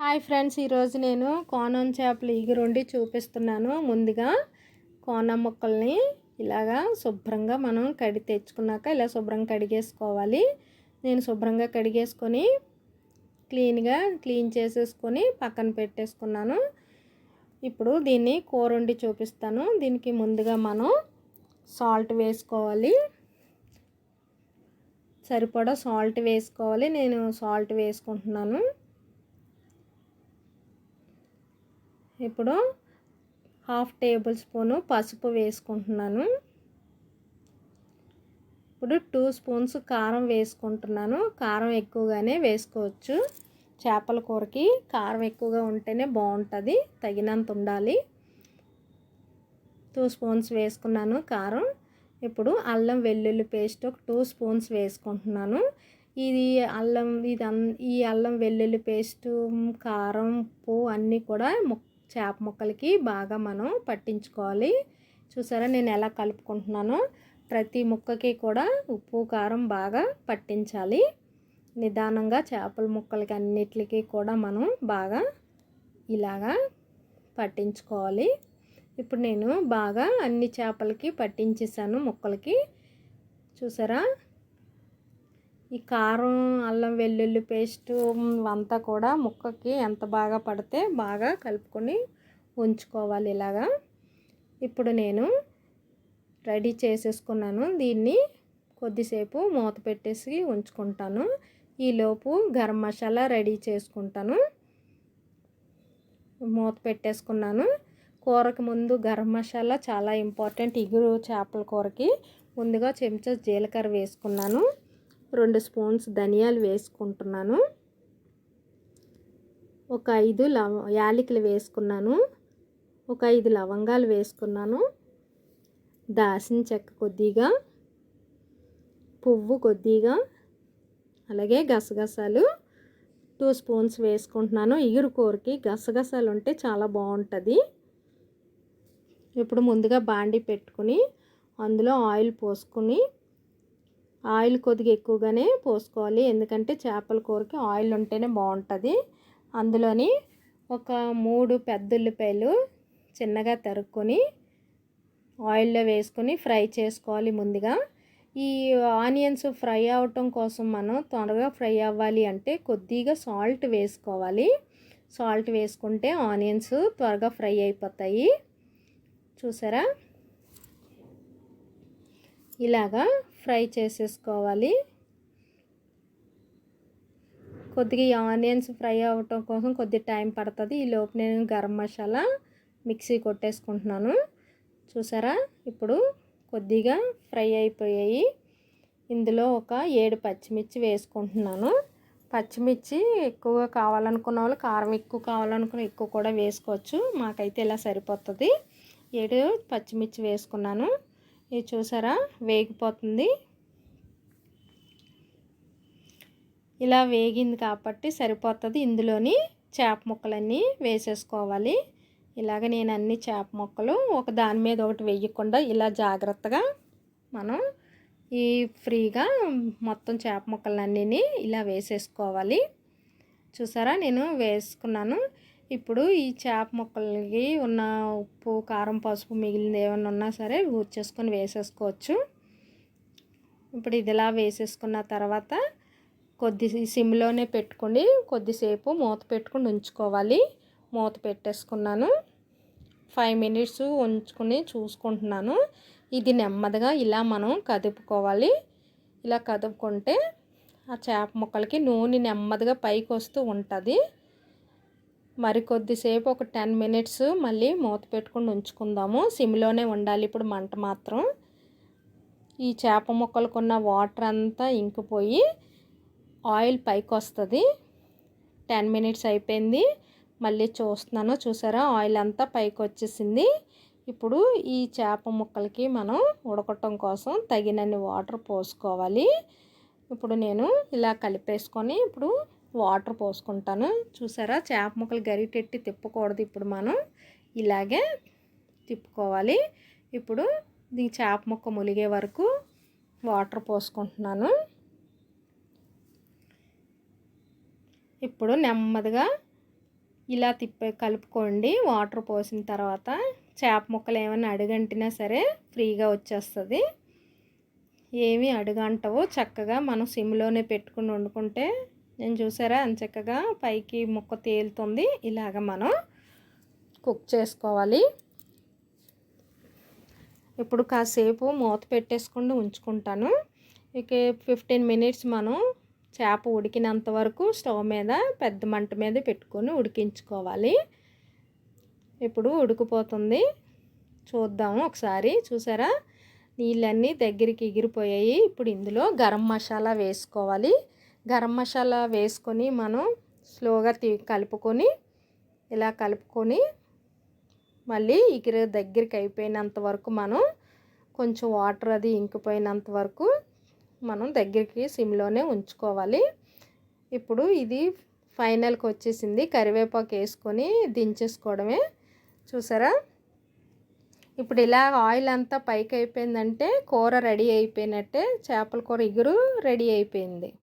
Hi friends, ఈరోజు నేను కోనం చేపలు ఇగురుండి చూపిస్తున్నాను. ముందుగా కోనం ముక్కల్ని ఇలాగా శుభ్రంగా మనం తెచ్చుకున్నాక ఇలా శుభ్రంగా కడిగేసుకోవాలి. నేను శుభ్రంగా కడిగేసుకొని క్లీన్ చేసేసుకొని పక్కన పెట్టేసుకున్నాను. ఇప్పుడు దీన్ని కూర వండి చూపిస్తాను. దీనికి ముందుగా మనం సాల్ట్ వేసుకోవాలి. సరిపడా సాల్ట్ వేసుకోవాలి. నేను సాల్ట్ వేసుకుంటున్నాను. ఇప్పుడు 1/2 టేబుల్ స్పూను పసుపు వేసుకుంటున్నాను. ఇప్పుడు 2 స్పూన్స్ కారం వేసుకుంటున్నాను. కారం ఎక్కువగానే వేసుకోవచ్చు. చేపల కూరకి కారం ఎక్కువగా ఉంటేనే బాగుంటుంది, తగినంత ఉండాలి. 2 స్పూన్స్ వేసుకున్నాను కారం. ఇప్పుడు అల్లం వెల్లుల్లి పేస్ట్ ఒక 2 స్పూన్స్ వేసుకుంటున్నాను. ఈ అల్లం వెల్లుల్లి పేస్టు, కారం, ఉప్పు అన్నీ కూడా చేప ముక్కలకి బాగా మనం పట్టించుకోవాలి. చూసారా నేను ఎలా కలుపుకుంటున్నానో. ప్రతి ముక్కకి కూడా ఉప్పు కారం బాగా పట్టించాలి. నిదానంగా చేపల ముక్కలకి అన్నిటికీ కూడా మనం బాగా ఇలాగా పట్టించుకోవాలి. ఇప్పుడు నేను బాగా అన్ని చేపలకి పట్టించేసాను ముక్కలకి. చూసారా ఈ కారం, అల్లం వెల్లుల్లి పేస్టు అంతా కూడా ముక్కకి ఎంత బాగా పడితే బాగా కలుపుకొని ఉంచుకోవాలి ఇలాగా. ఇప్పుడు నేను రెడీ చేసేసుకున్నాను. దీన్ని కొద్దిసేపు మూత పెట్టేసి ఉంచుకుంటాను. ఈలోపు గరం మసాలా రెడీ చేసుకుంటాను. మూత పెట్టేసుకున్నాను. కూరకి ముందు గరం మసాలా చాలా ఇంపార్టెంట్. ఇగురు చేపల కూరకి ముందుగా చెంచా జీలకర్ర వేసుకున్నాను. 2 స్పూన్స్ ధనియాలు వేసుకుంటున్నాను. ఒక 5 యాలకులు వేసుకున్నాను. ఒక 5 లవంగాలు వేసుకున్నాను. దాల్చిన చెక్క కొద్దిగా, పువ్వు కొద్దిగా, అలాగే గసగసాలు 2 స్పూన్స్ వేసుకుంటున్నాను. ఇగురు కూరకి గసగసాలు ఉంటే చాలా బాగుంటుంది. ఇప్పుడు ముందుగా బాండి పెట్టుకుని అందులో ఆయిల్ పోసుకుని, ఆయిల్ కొద్దిగా ఎక్కువగానే పోసుకోవాలి, ఎందుకంటే చేపల కూరకి ఆయిల్ ఉంటేనే బాగుంటుంది. అందులోని ఒక 3 పెద్ద ఉల్లిపాయలు చిన్నగా తరుక్కొని ఆయిల్లో వేసుకొని ఫ్రై చేసుకోవాలి. ముందుగా ఈ ఆనియన్స్ ఫ్రై అవటం కోసం మనం త్వరగా ఫ్రై అవ్వాలి అంటే కొద్దిగా సాల్ట్ వేసుకోవాలి. సాల్ట్ వేసుకుంటే ఆనియన్స్ త్వరగా ఫ్రై అయిపోతాయి. చూసారా ఇలాగా ఫ్రై చేసేసుకోవాలి. కొద్దిగా ఈ ఆనియన్స్ ఫ్రై అవ్వటం కోసం కొద్దిగా టైం పడుతుంది. ఈ లోపు నేను గరం మసాలా మిక్సీ కొట్టేసుకుంటున్నాను. చూసారా ఇప్పుడు కొద్దిగా ఫ్రై అయిపోయాయి. ఇందులో ఒక 7 పచ్చిమిర్చి వేసుకుంటున్నాను. పచ్చిమిర్చి ఎక్కువగా కావాలనుకున్న వాళ్ళు, కారం ఎక్కువ కావాలనుకున్న ఎక్కువ కూడా వేసుకోవచ్చు. మాకైతే ఇలా సరిపోతుంది. 7 పచ్చిమిర్చి వేసుకున్నాను. ఇది చూసారా వేగిపోతుంది. ఇలా వేగింది కాబట్టి సరిపోతుంది. ఇందులోని చేప ముక్కలన్నీ వేసేసుకోవాలి. ఇలాగ నేను అన్ని చేప ముక్కలు ఒక దాని మీద ఒకటి వేయకుండా ఇలా జాగ్రత్తగా మనం ఫ్రీగా మొత్తం చేప ముక్కలన్నీ ఇలా వేసేసుకోవాలి. చూసారా నేను వేసుకున్నాను. ఇప్పుడు ఈ చేప ముక్కలకి ఉన్న ఉప్పు, కారం, పసుపు మిగిలింది ఏమైనా ఉన్నా సరే ఊర్చేసుకొని వేసేసుకోవచ్చు. ఇప్పుడు ఇదిలా వేసేసుకున్న తర్వాత సిమ్లోనే పెట్టుకొని కొద్దిసేపు మూత పెట్టుకుని ఉంచుకోవాలి. మూత పెట్టేసుకున్నాను. 5 మినిట్స్ ఉంచుకొని చూసుకుంటున్నాను. ఇది నెమ్మదిగా ఇలా మనం కదుపుకోవాలి. ఇలా కదుపుకుంటే ఆ చేప ముక్కలకి నూనె నెమ్మదిగా పైకి వస్తూ ఉంటుంది. మరి కొద్దిసేపు ఒక 10 మినిట్స్ మళ్ళీ మూత పెట్టుకుని ఉంచుకుందాము. సిమ్లోనే ఉండాలి ఇప్పుడు మంట మాత్రం. ఈ చేప ముక్కలకున్న వాటర్ అంతా ఇంకిపోయి ఆయిల్ పైకి వస్తుంది. 10 మినిట్స్ అయిపోయింది. మళ్ళీ చూస్తున్నాను. చూసారా ఆయిల్ అంతా పైకి వచ్చేసింది. ఇప్పుడు ఈ చేప ముక్కలకి మనం ఉడకటం కోసం తగినన్ని వాటర్ పోసుకోవాలి. ఇప్పుడు నేను ఇలా కలిపేసుకొని ఇప్పుడు వాటర్ పోసుకుంటాను. చూసారా చేప ముక్కలు గరిటెట్టి తిప్పకూడదు. ఇప్పుడు మనం ఇలాగే తిప్పుకోవాలి. ఇప్పుడు ఈ చేప ముక్క ములిగే వరకు వాటర్ పోసుకుంటున్నాను. ఇప్పుడు నెమ్మదిగా ఇలా కలుపుకోండి. వాటర్ పోసిన తర్వాత చేప ముక్కలు ఏమైనా అడుగంటినా సరే ఫ్రీగా వచ్చేస్తుంది. ఏమీ అడుగంటవు. చక్కగా మనం సిమ్లోనే పెట్టుకుని వండుకుంటే నేను చూసారా చక్కగా పైకి ముక్క తేలుతుంది. ఇలాగ మనం కుక్ చేసుకోవాలి. ఇప్పుడు కాసేపు మూత పెట్టేసుకొని ఉంచుకుంటాను. ఇక 15 మినిట్స్ మనం చేప ఉడికినంత వరకు స్టవ్ మీద పెద్ద మంట మీద పెట్టుకొని ఉడికించుకోవాలి. ఇప్పుడు ఉడికిపోతుంది. చూద్దాము ఒకసారి. చూసారా నీళ్ళన్నీ దగ్గరికి ఎగిరిపోయాయి. ఇప్పుడు ఇందులో గరం మసాలా వేసుకోవాలి. గరం మసాలా వేసుకొని మనం స్లోగా కలుపుకొని ఇలా కలుపుకొని మళ్ళీ దగ్గరికి అయిపోయినంత వరకు మనం కొంచెం వాటర్ అది ఇంకిపోయినంత వరకు మనం దగ్గరికి సిమ్లోనే ఉంచుకోవాలి. ఇప్పుడు ఇది ఫైనల్కి వచ్చేసింది. కరివేపాకు వేసుకొని దించేసుకోవడమే. చూసారా ఇప్పుడు ఇలా ఆయిల్ అంతా పైకి అయిపోయిందంటే కూర రెడీ అయిపోయినట్టే. చేపల కూర ఇగురు రెడీ అయిపోయింది.